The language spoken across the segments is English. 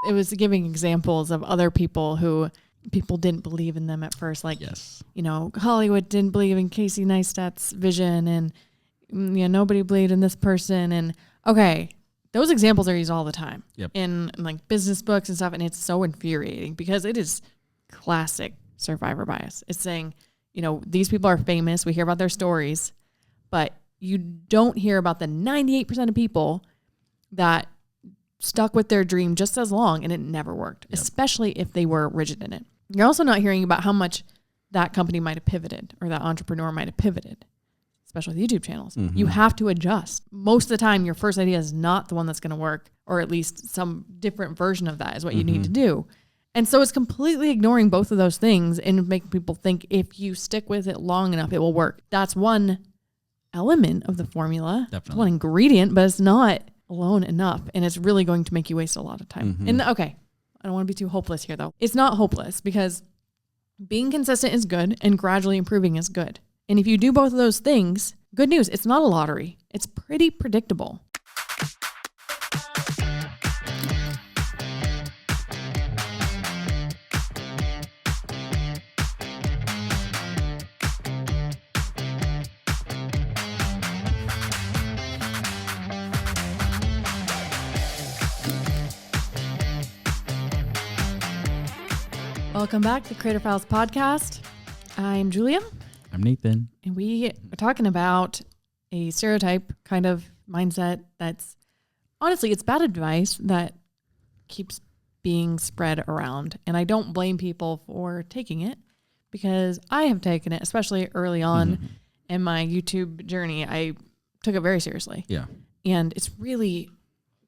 It was giving examples of other people who people didn't believe in them at first. Like, Hollywood didn't believe in Casey Neistat's vision, and nobody believed in this person. And okay, those examples are used all the time in like business books and stuff. And it's so infuriating because it is classic survivor bias. It's saying, these people are famous. We hear about their stories, but you don't hear about the 98% of people that stuck with their dream just as long and it never worked, especially if they were rigid in it. You're also not hearing about how much that company might have pivoted or that entrepreneur might have pivoted, especially with YouTube channels. Mm-hmm. You have to adjust. Most of the time, your first idea is not the one that's going to work, or at least some different version of that is what you need to do. And so it's completely ignoring both of those things and making people think if you stick with it long enough, it will work. That's one element of the formula. Definitely. It's one ingredient, but it's not alone enough. And it's really going to make you waste a lot of time. Mm-hmm. And okay, I don't want to be too hopeless here though. It's not hopeless because being consistent is good and gradually improving is good. And if you do both of those things, good news, it's not a lottery. It's pretty predictable. Welcome back to Creator Files Podcast. I'm Julia. I'm Nathan. And we are talking about a stereotype kind of mindset that's, honestly, it's bad advice that keeps being spread around. And I don't blame people for taking it because I have taken it, especially early on in my YouTube journey. I took it very seriously. Yeah. And it's really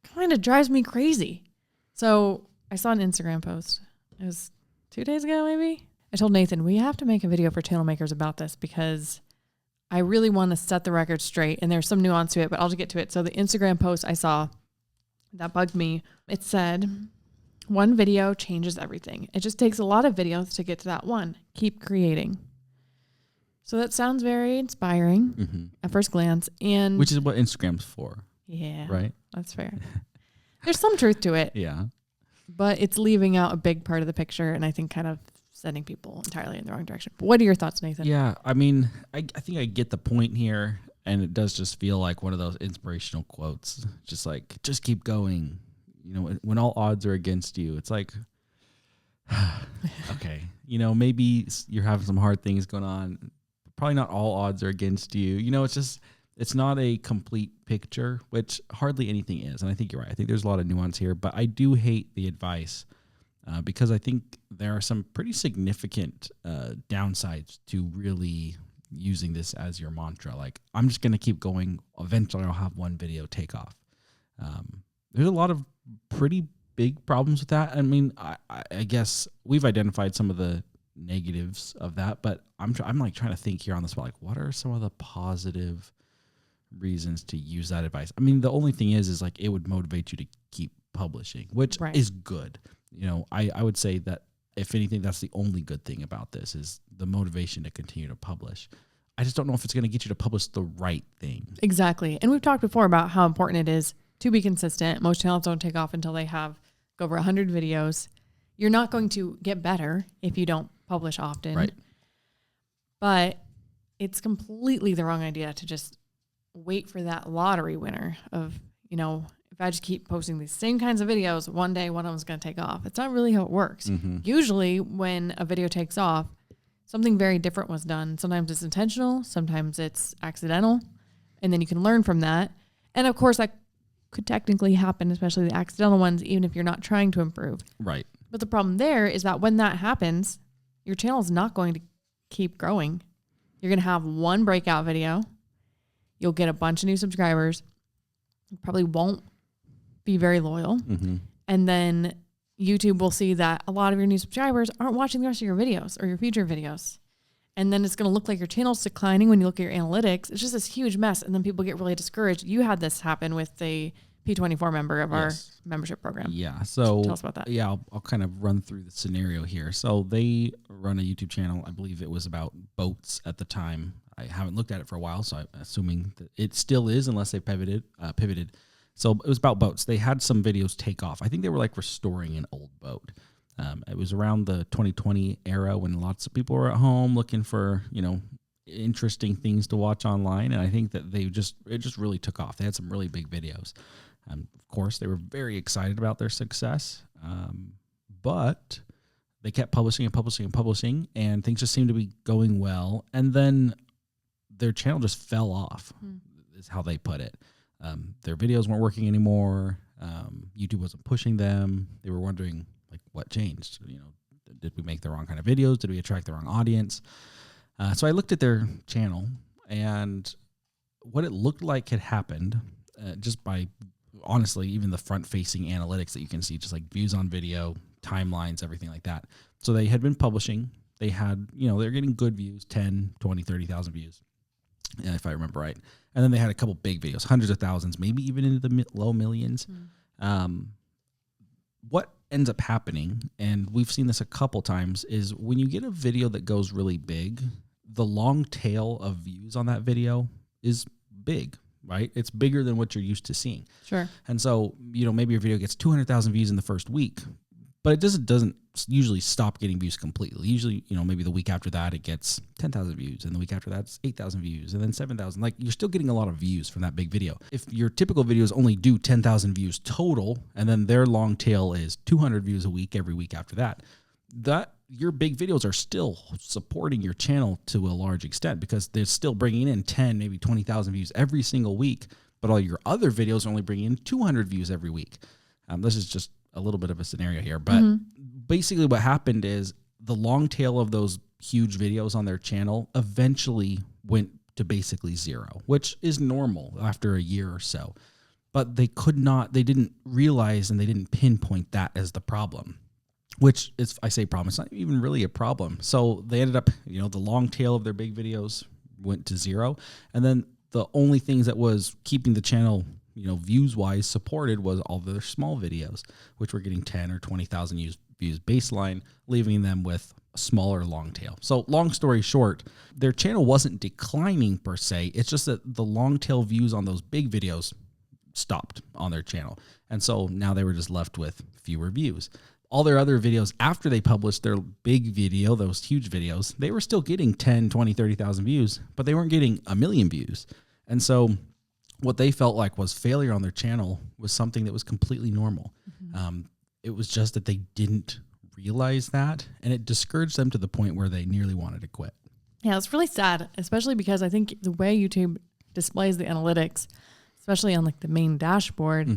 kind of drives me crazy. So I saw an Instagram post. It was 2 days ago, maybe. I told Nathan, we have to make a video for channel makers about this because I really want to set the record straight. And there's some nuance to it, but I'll just get to it. So the Instagram post I saw that bugged me, it said, one video changes everything. It just takes a lot of videos to get to that one. Keep creating. So that sounds very inspiring at first glance. And which is what Instagram's for. Yeah. Right? That's fair. There's some truth to it. Yeah. But it's leaving out a big part of the picture and I think kind of sending people entirely in the wrong direction. But what are your thoughts, Nathan? Yeah, I mean, I think I get the point here, and it does just feel like one of those inspirational quotes. Just like, just keep going. When all odds are against you, it's like, okay, maybe you're having some hard things going on. Probably not all odds are against you. It's not a complete picture, which hardly anything is. And I think you're right. I think there's a lot of nuance here, but I do hate the advice because I think there are some pretty significant downsides to really using this as your mantra. Like, I'm just going to keep going. Eventually, I'll have one video take off. There's a lot of pretty big problems with that. I mean, I guess we've identified some of the negatives of that, but I'm like trying to think here on the spot, like, what are some of the positive reasons to use that advice? I mean, the only thing is like it would motivate you to keep publishing, which is good. I would say that if anything, that's the only good thing about this is the motivation to continue to publish. I just don't know if it's going to get you to publish the right thing. Exactly. And we've talked before about how important it is to be consistent. Most channels don't take off until they have over 100 videos. You're not going to get better if you don't publish often. Right. But it's completely the wrong idea to just wait for that lottery winner of, if I just keep posting these same kinds of videos, one day one of them's going to take off. It's not really how it works. Usually when a video takes off, something very different was done. Sometimes it's intentional, sometimes it's accidental, and then you can learn from that. And of course that could technically happen, especially the accidental ones, even if you're not trying to improve. Right. But the problem there is that when that happens, your channel is not going to keep growing. You're going to have one breakout video. You'll get a bunch of new subscribers. You probably won't be very loyal. And then YouTube will see that a lot of your new subscribers aren't watching the rest of your videos or your future videos. And then it's going to look like your channel's declining when you look at your analytics. It's just this huge mess. And then people get really discouraged. You had this happen with the P24 member of our membership program. Yeah. So tell us about that. Yeah, I'll kind of run through the scenario here. So they run a YouTube channel. I believe it was about boats at the time. I haven't looked at it for a while, so I'm assuming that it still is, unless they pivoted. So it was about boats. They had some videos take off. I think they were like restoring an old boat. It was around the 2020 era when lots of people were at home looking for, interesting things to watch online. And I think that it just really took off. They had some really big videos. Of course, they were very excited about their success. But they kept publishing and things just seemed to be going well. And then their channel just fell off, is how they put it. Their videos weren't working anymore. YouTube wasn't pushing them. They were wondering, like, what changed? Did we make the wrong kind of videos? Did we attract the wrong audience? So I looked at their channel, and what it looked like had happened just by, honestly, even the front-facing analytics that you can see, just like views on video, timelines, everything like that. So they had been publishing. They had, they're getting good views, 10, 20, 30,000 views, if I remember right. And then they had a couple big videos, hundreds of thousands, maybe even into the low millions. What ends up happening, and we've seen this a couple times, is when you get a video that goes really big, the long tail of views on that video is big, right? It's bigger than what you're used to seeing. Sure. And so, maybe your video gets 200,000 views in the first week, but it doesn't usually stop getting views completely. Usually, maybe the week after that, it gets 10,000 views, and the week after that, it's 8,000 views, and then 7,000. Like, you're still getting a lot of views from that big video. If your typical videos only do 10,000 views total, and then their long tail is 200 views a week every week after that, your big videos are still supporting your channel to a large extent because they're still bringing in 10, maybe 20,000 views every single week, but all your other videos are only bringing in 200 views every week. This is just a little bit of a scenario here, but basically what happened is the long tail of those huge videos on their channel eventually went to basically zero, which is normal after a year or so. But they didn't realize and they didn't pinpoint that as the problem, which is, I say problem, it's not even really a problem. So they ended up, the long tail of their big videos went to zero. And then the only things that was keeping the channel, views wise supported was all their small videos, which were getting 10 or 20,000 views baseline, leaving them with a smaller long tail. So long story short, their channel wasn't declining per se. It's just that the long tail views on those big videos stopped on their channel. And so now they were just left with fewer views. All their other videos after they published their big video, those huge videos, they were still getting 10, 20, 30,000 views, but they weren't getting 1 million views. And so what they felt like was failure on their channel was something that was completely normal. It was just that they didn't realize that, and it discouraged them to the point where they nearly wanted to quit. Yeah, it's really sad, especially because I think the way YouTube displays the analytics, especially on like the main dashboard,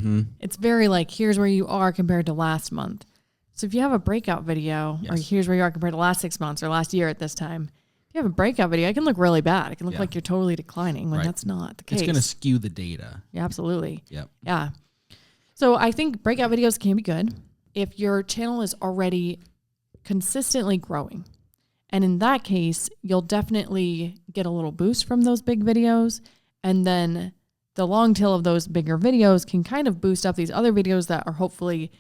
it's very like, here's where you are compared to last month. So if you have a breakout video, or here's where you are compared to last 6 months or last year at this time, if you have a breakout video, it can look really bad. It can look like you're totally declining when that's not the case. It's going to skew the data. Yeah, absolutely. Yep. Yeah. So I think breakout videos can be good if your channel is already consistently growing. And in that case, you'll definitely get a little boost from those big videos. And then the long tail of those bigger videos can kind of boost up these other videos that are hopefully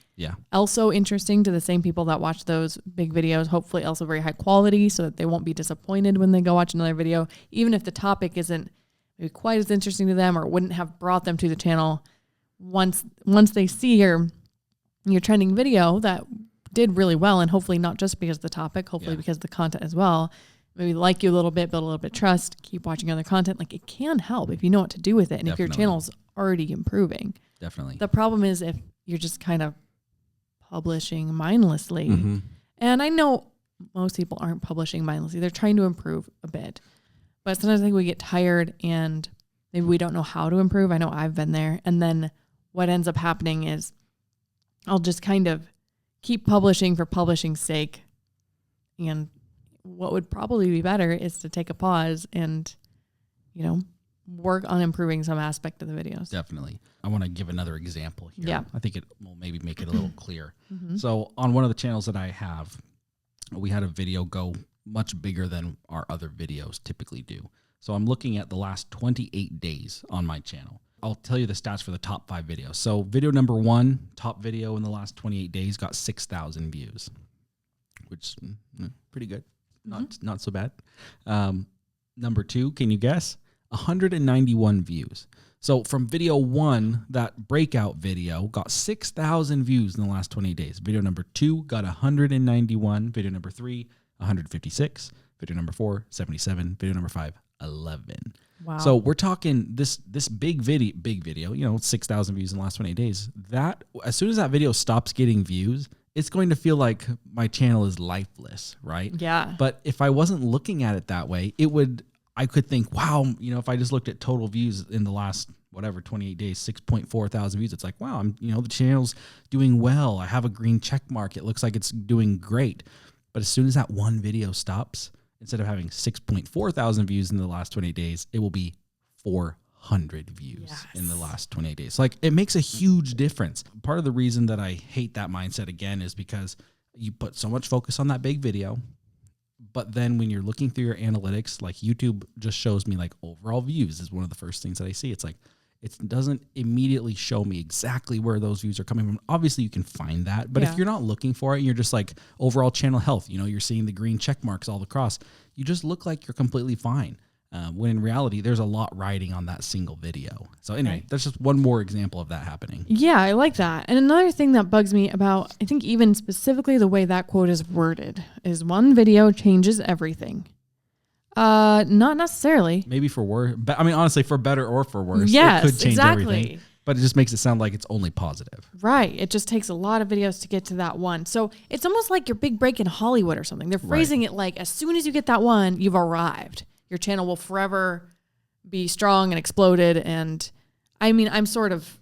also interesting to the same people that watch those big videos, hopefully also very high quality so that they won't be disappointed when they go watch another video, even if the topic isn't maybe quite as interesting to them or wouldn't have brought them to the channel. Once they see your trending video that did really well, and hopefully not just because of the topic, hopefully because of the content as well, maybe like you a little bit, build a little bit of trust, keep watching other content. Like, it can help if you know what to do with it and if your channel's already improving. Definitely. The problem is if you're just kind of publishing mindlessly. And I know most people aren't publishing mindlessly. They're trying to improve a bit. But sometimes I think we get tired and maybe we don't know how to improve. I know I've been there. And then what ends up happening is I'll just kind of keep publishing for publishing's sake. And what would probably be better is to take a pause and, work on improving some aspect of the videos. Definitely. I want to give another example here. Yeah. I think it will maybe make it a little clear. So on one of the channels that I have, we had a video go much bigger than our other videos typically do. So I'm looking at the last 28 days on my channel. I'll tell you the stats for the top 5 videos. So video number 1, top video in the last 28 days, got 6,000 views, which pretty good. Not so bad. Number 2, can you guess? 191 views. So from video 1, that breakout video got 6,000 views in the last 28 days. Video number 2 got 191. Video number 3, 156. Video number 4, 77. Video number 5, 11. Wow. So we're talking this big video, 6,000 views in the last 28 days. That as soon as that video stops getting views, it's going to feel like my channel is lifeless, right? Yeah. But if I wasn't looking at it that way, I could think, wow, if I just looked at total views in the last 28 days, 6.4 thousand views, it's like, wow, the channel's doing well. I have a green check mark. It looks like it's doing great. But as soon as that one video stops, instead of having 6.4 thousand views in the last 28 days, it will be 400 views in the last 28 days. Like, it makes a huge difference. Part of the reason that I hate that mindset again is because you put so much focus on that big video. But then when you're looking through your analytics, like YouTube just shows me like overall views is one of the first things that I see. It's like, it doesn't immediately show me exactly where those views are coming from. Obviously you can find that, but if you're not looking for it, and you're just like overall channel health, you're seeing the green check marks all across, you just look like you're completely fine. When in reality, there's a lot riding on that single video. So anyway, that's just one more example of that happening. Yeah, I like that. And another thing that bugs me about, I think even specifically the way that quote is worded, is one video changes everything. Not necessarily. Maybe for worse. But honestly, for better or for worse, yes, it could change exactly. everything. But it just makes it sound like it's only positive. Right. It just takes a lot of videos to get to that one. So it's almost like your big break in Hollywood or something. They're phrasing it like, as soon as you get that one, you've arrived. Your channel will forever be strong and exploded. And I'm sort of,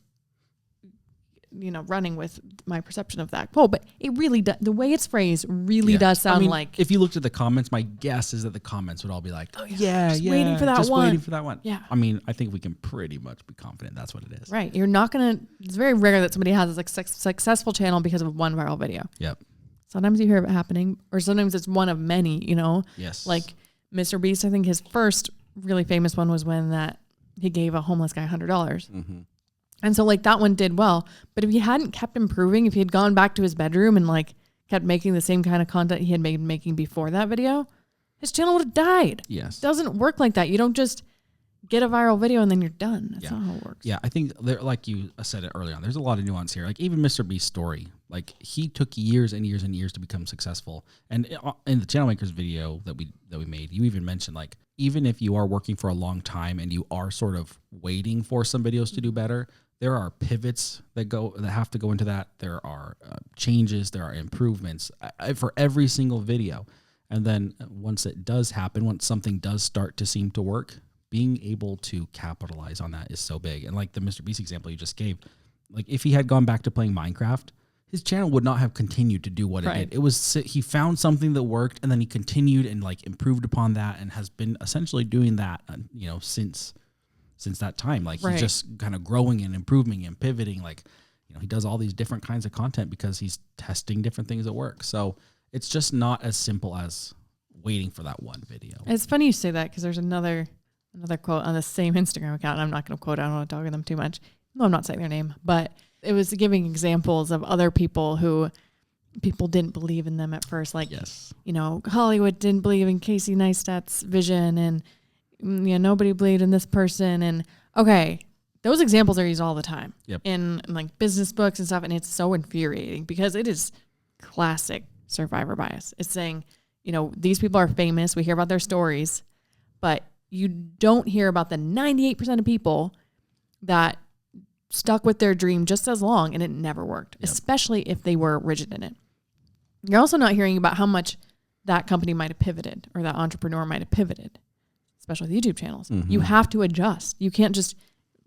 running with my perception of that quote, but it really does. The way it's phrased really does sound like. If you looked at the comments, my guess is that the comments would all be like, just waiting for that just one. waiting for that one. Yeah. I think we can pretty much be confident that's what it is. Right. You're not going to, it's very rare that somebody has a successful channel because of one viral video. Yep. Sometimes you hear of it happening, or sometimes it's one of many, Yes. Like Mr. Beast, I think his first really famous one was when he gave a homeless guy $100. Mm-hmm. And so that one did well, but if he hadn't kept improving, if he had gone back to his bedroom and kept making the same kind of content he had been making before that video, his channel would have died. Yes. It doesn't work like that. You don't just get a viral video and then you're done. That's not how it works. Yeah, I think like you said it early on, there's a lot of nuance here. Like even Mr. Beast's story, he took years and years and years to become successful. And in the Channel Makers video that we made, you even mentioned even if you are working for a long time and you are sort of waiting for some videos to do better, there are pivots that have to go into that. There are changes, there are improvements for every single video. And then once it does happen, once something does start to seem to work, being able to capitalize on that is so big. And like the Mr. Beast example you just gave, if he had gone back to playing Minecraft, his channel would not have continued to do what it did. It was, he found something that worked and then he continued and improved upon that and has been essentially doing that, since that time. He's just kind of growing and improving and pivoting. He does all these different kinds of content because he's testing different things that work. So it's just not as simple as waiting for that one video. It's funny you say that because there's another quote on the same Instagram account. And I'm not going to quote it. I don't want to talk to them too much. No, I'm not saying their name, but it was giving examples of other people who people didn't believe in them at first. Hollywood didn't believe in Casey Neistat's vision and nobody believed in this person. And those examples are used all the time in business books and stuff. And it's so infuriating because it is classic survivor bias. It's saying, these people are famous. We hear about their stories, but you don't hear about the 98% of people that stuck with their dream just as long and it never worked, especially if they were rigid in it. You're also not hearing about how much that company might have pivoted or that entrepreneur might have pivoted, especially with YouTube channels. Mm-hmm. You have to adjust. You can't just,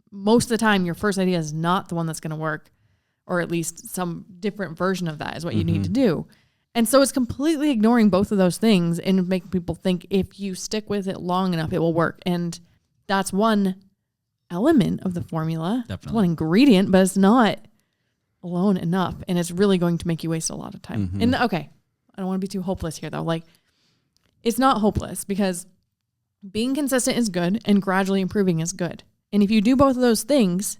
most of the time, your first idea is not the one that's going to work, or at least some different version of that is what you need to do. And so it's completely ignoring both of those things and making people think if you stick with it long enough, it will work. And that's one element of the formula. Definitely. One ingredient, but it's not alone enough. And it's really going to make you waste a lot of time. Mm-hmm. And I don't want to be too hopeless here though. It's not hopeless because being consistent is good and gradually improving is good. And if you do both of those things,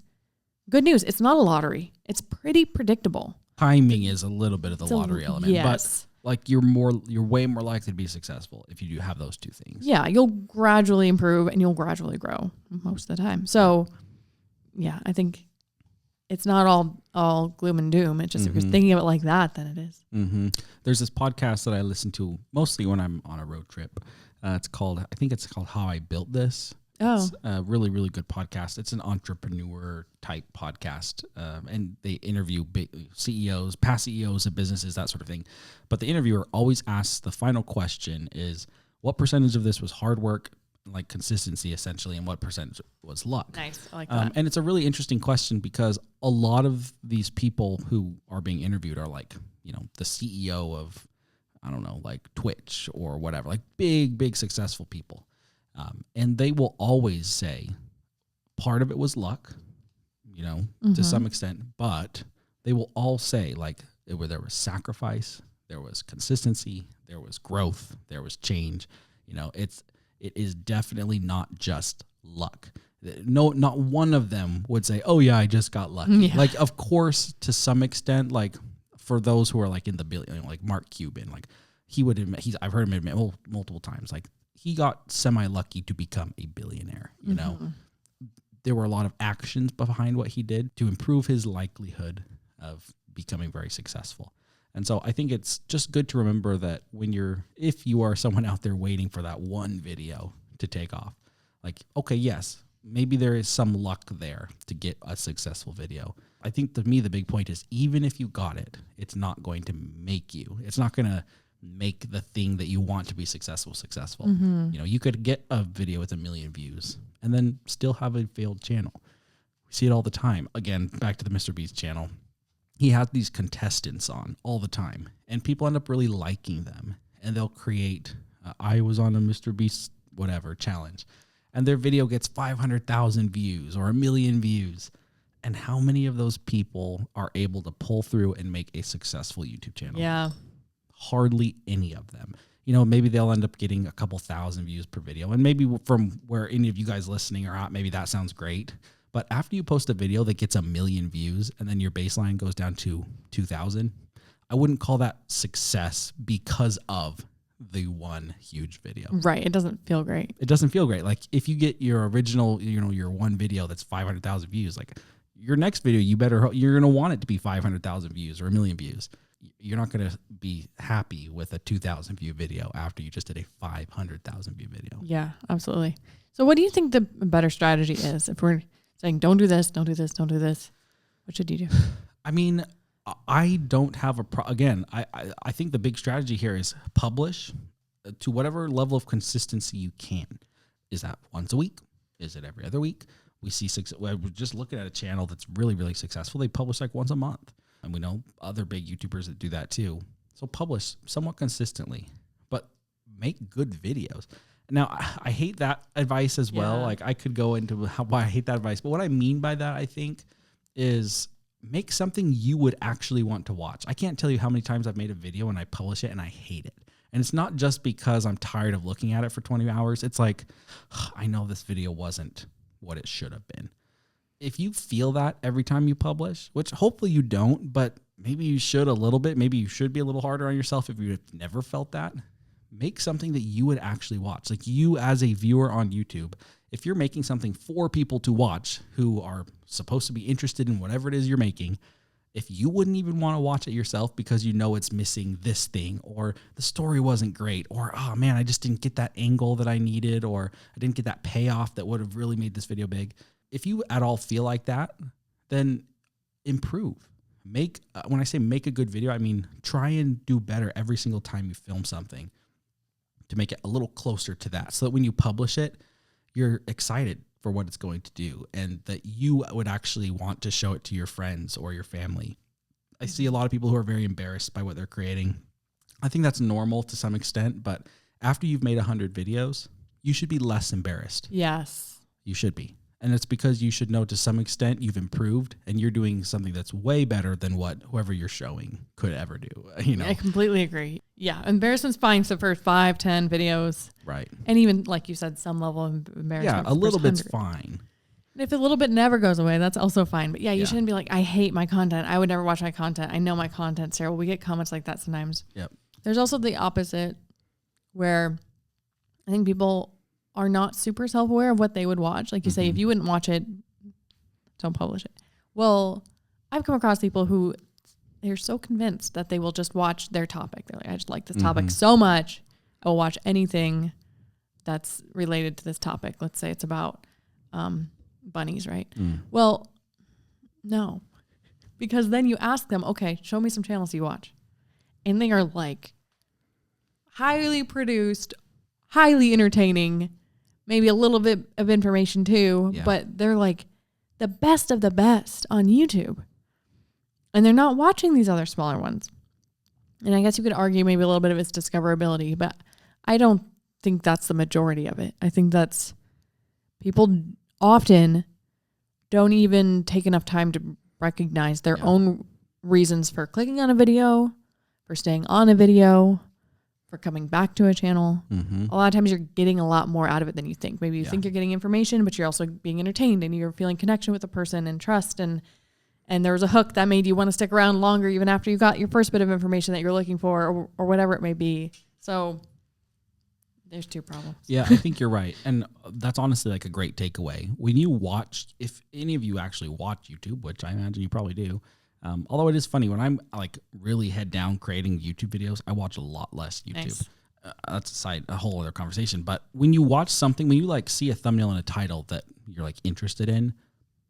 good news, it's not a lottery. It's pretty predictable. Timing is a little bit of the lottery element, but you're way more likely to be successful if you do have those two things. Yeah, you'll gradually improve and you'll gradually grow most of the time. So yeah, I think it's not all gloom and doom. It's just if you're thinking of it like that, then it is. Mm-hmm. There's this podcast that I listen to mostly when I'm on a road trip. I think it's called How I Built This. Oh. It's a really, really good podcast. It's an entrepreneur type podcast. And they interview CEOs, past CEOs of businesses, that sort of thing. But the interviewer always asks, the final question is, what percentage of this was hard work, like consistency essentially, and what percentage was luck? Nice. I like that. And it's a really interesting question because a lot of these people who are being interviewed are like, the CEO of, I don't know, like Twitch or whatever, like big successful people. And they will always say part of it was luck, to some extent, but they will all say like there was sacrifice, there was consistency, there was growth, there was change. It is definitely not just luck. No, not one of them would say, "Oh yeah, I just got lucky." Yeah. Like, of course, to some extent, like for those who are like in the billion, like Mark Cuban, like he would admit, I've heard him admit multiple times, like he got semi-lucky to become a billionaire. There were a lot of actions behind what he did to improve his likelihood of becoming very successful. And so I think it's just good to remember that if you are someone out there waiting for that one video to take off, like, okay, yes, maybe there is some luck there to get a successful video. I think to me, the big point is even if you got it, it's not going to it's not going to make the thing that you want to be successful. You could get a video with 1 million views and then still have a failed channel. We see it all the time. Again, back to the Mr. Beast channel. He has these contestants on all the time, and people end up really liking them, and they'll create, I was on a Mr. Beast whatever challenge, and their video gets 500,000 views or 1 million views. And how many of those people are able to pull through and make a successful YouTube channel? Yeah. Hardly any of them. Maybe they'll end up getting a couple thousand views per video, and maybe from where any of you guys listening are at, maybe that sounds great. But after you post a video that gets 1 million views and then your baseline goes down to 2,000, I wouldn't call that success because of the one huge video. Right. It doesn't feel great. It doesn't feel great. Like if you get your original, your one video that's 500,000 views, like your next video, you're going to want it to be 500,000 views or 1 million views. You're not going to be happy with a 2,000 view video after you just did a 500,000 view video. Yeah, absolutely. So what do you think the better strategy is? If we're saying, don't do this, don't do this, don't do this, what should you do? I mean, I don't have again, I think the big strategy here is publish to whatever level of consistency you can. Is that once a week? Is it every other week? We're just looking at a channel that's really, really successful. They publish like once a month. And we know other big YouTubers that do that too. So publish somewhat consistently, but make good videos. Now, I hate that advice as well. Yeah. Like I could go into why I hate that advice. But what I mean by that, I think, is make something you would actually want to watch. I can't tell you how many times I've made a video and I publish it and I hate it. And it's not just because I'm tired of looking at it for 20 hours. It's like, I know this video wasn't what it should have been. If you feel that every time you publish, which hopefully you don't, but maybe you should a little bit, maybe you should be a little harder on yourself if you've never felt that, make something that you would actually watch. Like you as a viewer on YouTube, if you're making something for people to watch who are supposed to be interested in whatever it is you're making, if you wouldn't even want to watch it yourself because you know it's missing this thing, or the story wasn't great, or, oh man, I just didn't get that angle that I needed, or I didn't get that payoff that would have really made this video big. If you at all feel like that, then improve. When I say make a good video, I mean try and do better every single time you film something to make it a little closer to that, so that when you publish it, you're excited for what it's going to do and that you would actually want to show it to your friends or your family. I see a lot of people who are very embarrassed by what they're creating. I think that's normal to some extent, but after you've made 100 videos, you should be less embarrassed. Yes. You should be. And it's because you should know to some extent you've improved and you're doing something that's way better than what whoever you're showing could ever do. I completely agree. Yeah. Embarrassment's fine for the first 5, 10 videos. Right. And even, like you said, some level of embarrassment. Yeah, a little bit's fine. And if a little bit never goes away, that's also fine. But you shouldn't be like, I hate my content. I would never watch my content. I know my content's terrible. We get comments like that sometimes. Yep. There's also the opposite where I think people are not super self-aware of what they would watch. Like you say, if you wouldn't watch it, don't publish it. Well, I've come across people who they're so convinced that they will just watch their topic. They're like, I just like this topic so much. I will watch anything that's related to this topic. Let's say it's about bunnies, right? Well, no. Because then you ask them, okay, show me some channels you watch. And they are like highly produced, highly entertaining, maybe a little bit of information too, but they're like the best of the best on YouTube. And they're not watching these other smaller ones. And I guess you could argue maybe a little bit of its discoverability, but I don't think that's the majority of it. I think that's people often don't even take enough time to recognize their own reasons for clicking on a video, for staying on a video, for coming back to a channel. A lot of times you're getting a lot more out of it than you think. Maybe you think you're getting information, but you're also being entertained and you're feeling connection with the person and trust. And there was a hook that made you want to stick around longer even after you got your first bit of information that you're looking for or whatever it may be. So there's two problems. Yeah, I think you're right. And that's honestly like a great takeaway. When you watch, if any of you actually watch YouTube, which I imagine you probably do, although it is funny, when I'm like really head down creating YouTube videos, I watch a lot less YouTube. Nice. That's a whole other conversation. But when you watch something, when you like see a thumbnail and a title that you're like interested in,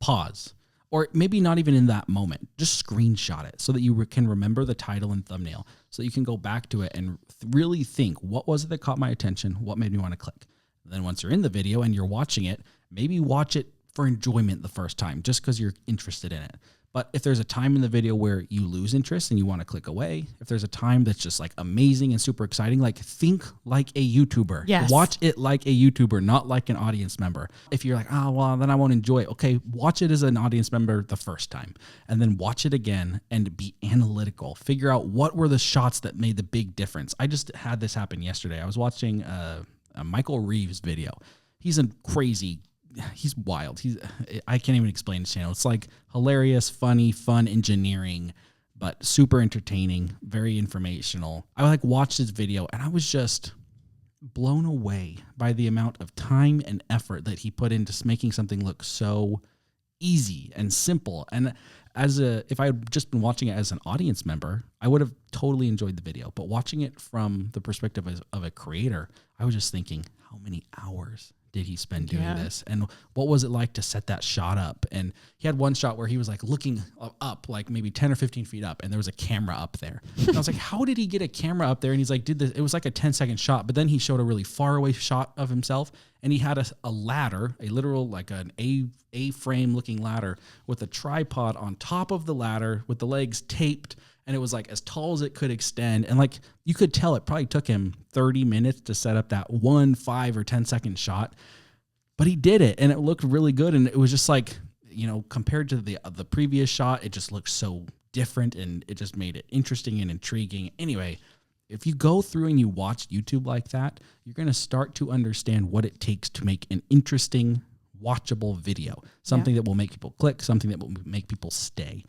pause. Or maybe not even in that moment, just screenshot it so that you can remember the title and thumbnail so that you can go back to it and really think, what was it that caught my attention? What made me want to click? And then once you're in the video and you're watching it, maybe watch it for enjoyment the first time just because you're interested in it. But if there's a time in the video where you lose interest and you want to click away, if there's a time that's just like amazing and super exciting, like think like a YouTuber. Yes. Watch it like a YouTuber, not like an audience member. If you're like, oh, well, then I won't enjoy it. Okay, watch it as an audience member the first time and then watch it again and be analytical. Figure out what were the shots that made the big difference. I just had this happen yesterday. I was watching a Michael Reeves video. He's he's wild. I can't even explain his channel. It's like hilarious, funny, fun engineering, but super entertaining, very informational. I like watched his video and I was just blown away by the amount of time and effort that he put into making something look so easy and simple. And if I had just been watching it as an audience member, I would have totally enjoyed the video. But watching it from the perspective of a creator, I was just thinking, how many hours did he spend doing this? And what was it like to set that shot up? And he had one shot where he was like looking up, like maybe 10 or 15 feet up, and there was a camera up there. And I was like, how did he get a camera up there? And he's like, it was like a 10-second shot, but then he showed a really far away shot of himself, and he had a ladder, a literal, like an A-frame looking ladder with a tripod on top of the ladder with the legs taped, and it was like as tall as it could extend. And like you could tell it probably took him 30 minutes to set up that 1, 5, or 10-second shot. But he did it and it looked really good. And it was just like, compared to the previous shot, it just looked so different and it just made it interesting and intriguing. Anyway, if you go through and you watch YouTube like that, you're going to start to understand what it takes to make an interesting, watchable video. Something that will make people click, something that will make people stay.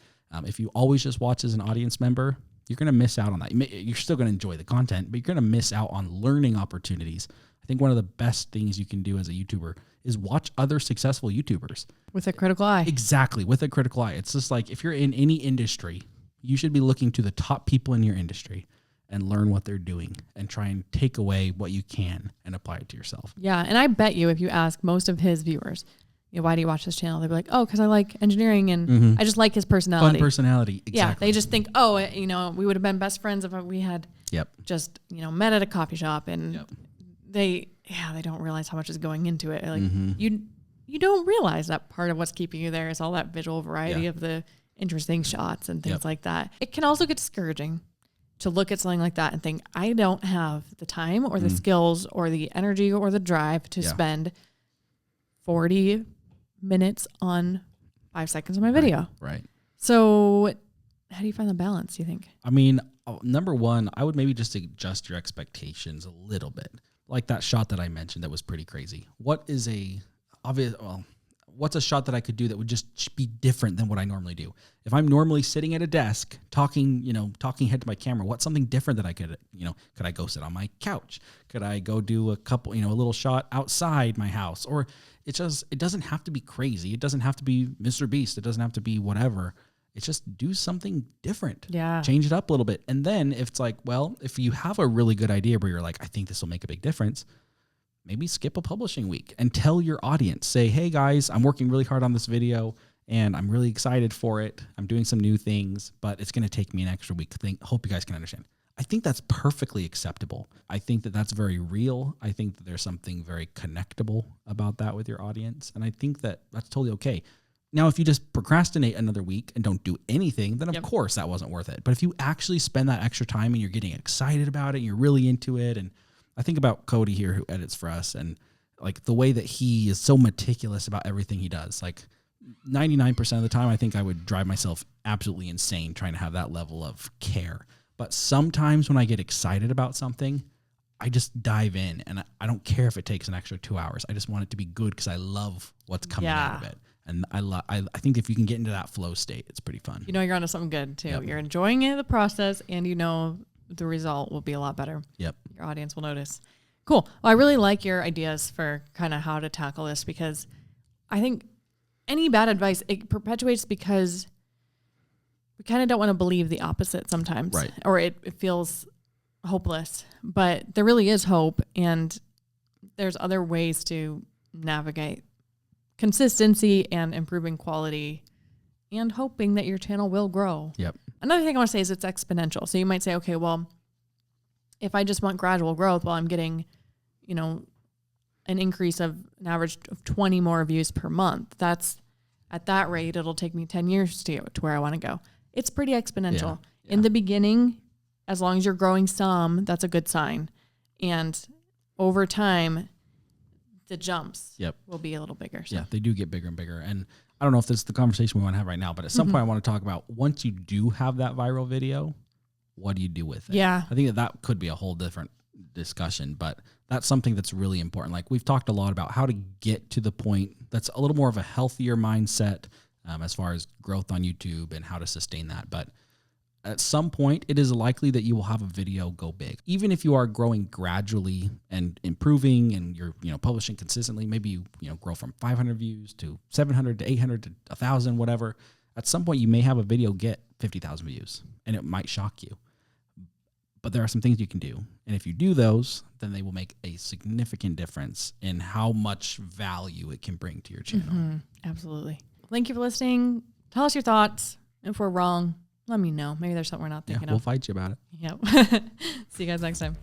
If you always just watch as an audience member, you're going to miss out on that. You're still going to enjoy the content, but you're going to miss out on learning opportunities. I think one of the best things you can do as a YouTuber is watch other successful YouTubers. With a critical eye. Exactly, with a critical eye. It's just like if you're in any industry, you should be looking to the top people in your industry and learn what they're doing and try and take away what you can and apply it to yourself. Yeah, and I bet you if you ask most of his viewers, why do you watch this channel? They'll be like, oh, because I like engineering and I just like his personality. Fun personality, exactly. Yeah, they just think, oh, we would have been best friends if we had just, met at a coffee shop. And they don't realize how much is going into it. Like you don't realize that part of what's keeping you there is all that visual variety of the interesting shots and things like that. It can also get discouraging to look at something like that and think, I don't have the time or the skills or the energy or the drive to spend 40 minutes on 5 seconds of my video. Right. So how do you find the balance, do you think? I mean, number one, I would maybe just adjust your expectations a little bit. Like that shot that I mentioned that was pretty crazy. What is what's a shot that I could do that would just be different than what I normally do? If I'm normally sitting at a desk talking head to my camera, what's something different that I could, could I go sit on my couch? Could I go do a couple, a little shot outside my house? Or it doesn't have to be crazy. It doesn't have to be Mr. Beast. It doesn't have to be whatever. It's just do something different. Yeah. Change it up a little bit. And then if it's like, well, if you have a really good idea where you're like, I think this will make a big difference, maybe skip a publishing week and tell your audience, say, hey guys, I'm working really hard on this video and I'm really excited for it. I'm doing some new things, but it's going to take me an extra week. Hope you guys can understand. I think that's perfectly acceptable. I think that that's very real. I think that there's something very connectable about that with your audience. And I think that that's totally okay. Now, if you just procrastinate another week and don't do anything, then of course that wasn't worth it. But if you actually spend that extra time and you're getting excited about it, and you're really into it. And I think about Cody here who edits for us and like the way that he is so meticulous about everything he does. Like 99% of the time, I think I would drive myself absolutely insane trying to have that level of care. But sometimes when I get excited about something, I just dive in and I don't care if it takes an extra 2 hours. I just want it to be good because I love what's coming out of it. And I think if you can get into that flow state, it's pretty fun. You're onto something good too. Yep. You're enjoying the process and the result will be a lot better. Yep. Your audience will notice. Cool. Well, I really like your ideas for kind of how to tackle this because I think any bad advice, it perpetuates because we kind of don't want to believe the opposite sometimes. Right. Or it feels hopeless. But there really is hope and there's other ways to navigate consistency and improving quality and hoping that your channel will grow. Yep. Another thing I want to say is it's exponential. So you might say, okay, well, if I just want gradual growth, well, I'm getting, an increase of an average of 20 more views per month. That's at that rate, it'll take me 10 years to get to where I want to go. It's pretty exponential. Yeah. In the beginning, as long as you're growing some, that's a good sign. And over time, the jumps will be a little bigger. So. Yeah, they do get bigger and bigger. And I don't know if this is the conversation we want to have right now, but at some point I want to talk about once you do have that viral video, what do you do with it? Yeah. I think that could be a whole different discussion, but that's something that's really important. Like we've talked a lot about how to get to the point that's a little more of a healthier mindset as far as growth on YouTube and how to sustain that. But at some point, it is likely that you will have a video go big. Even if you are growing gradually and improving and you're publishing consistently, maybe you grow from 500 views to 700 to 800 to 1,000, whatever. At some point, you may have a video get 50,000 views, and it might shock you. But there are some things you can do. And if you do those, then they will make a significant difference in how much value it can bring to your channel. Mm-hmm. Absolutely. Thank you for listening. Tell us your thoughts. If we're wrong, let me know. Maybe there's something we're not thinking of. We'll fight you about it. Yep. See you guys next time.